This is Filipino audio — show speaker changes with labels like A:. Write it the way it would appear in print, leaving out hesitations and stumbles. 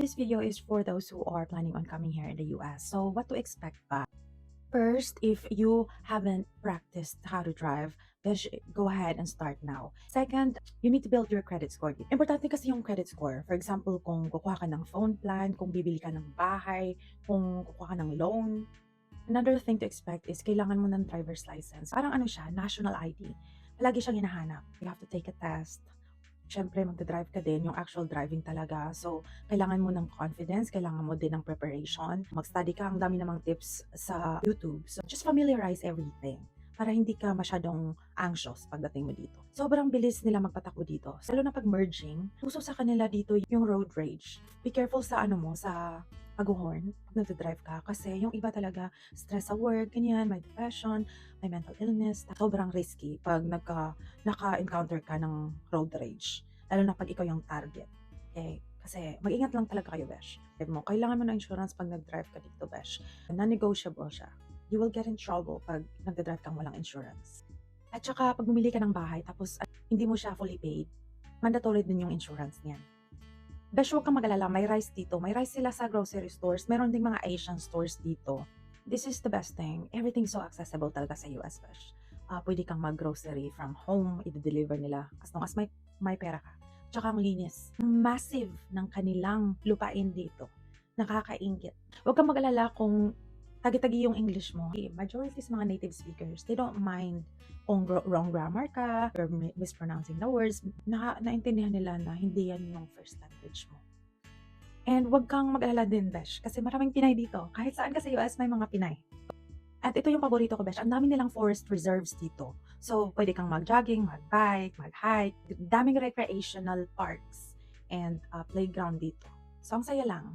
A: This video is for those who are planning on coming here in the US. So what to expect ba? First, if you haven't practiced how to drive, go ahead and start now. Second, you need to build your credit score. Importante kasi yung credit score. For example, kung kukuha ka ng phone plan, kung bibili ka ng bahay, kung kukuha ka ng loan. Another thing to expect is kailangan mo ng driver's license. Parang ano siya, national ID. Palagi siyang hinahanap. You have to take a test. Siyempre magda-drive ka din, yung actual driving talaga. So, kailangan mo ng confidence, kailangan mo din ng preparation. Mag-study ka, ang dami namang tips sa YouTube. So, just familiarize everything para hindi ka masyadong anxious pagdating mo dito. Sobrang bilis nila magpatakbo dito. Lalo na pag merging, uso sa kanila dito yung road rage. Be careful sa ano mo, sa pag-horn pag nagda-drive ka kasi yung iba talaga stress sa work, ganyan, may depression, may mental illness. Sobrang risky pag naka-encounter ka ng road rage. Lalo na pag ikaw yung target. Okay? Kasi mag-ingat lang talaga kayo, besh. Kailangan mo ng insurance pag nag-drive ka dito, besh. Non-negotiable siya. You will get in trouble pag nagda-drive kang walang insurance. At saka pag bumili ka ng bahay tapos hindi mo siya fully paid, mandatory din yung insurance niyan. Besh, huwag kang mag-alala, may rice dito. May rice sila sa grocery stores. Meron ding mga Asian stores dito. This is the best thing. Everything's so accessible talaga sa US, besh. Pwede kang mag-grocery from home, i-deliver nila as long as may pera ka. Tsaka ang linis. Massive ng kanilang lupain dito. Nakakaingit. Huwag kang mag-alala kung tagi-tagi yung English mo. Majority sa mga native speakers, they don't mind kung wrong grammar ka or mispronouncing the words. Naintindihan nila na hindi yan yung first language mo. And huwag kang mag-alala din, besh, kasi maraming Pinay dito. Kahit saan ka sa US, may mga Pinay. At ito yung paborito ko, besh. Ang dami nilang forest reserves dito. So, pwede kang mag-jogging, mag-bike, mag-hike. Daming recreational parks and playground dito. So, ang saya lang.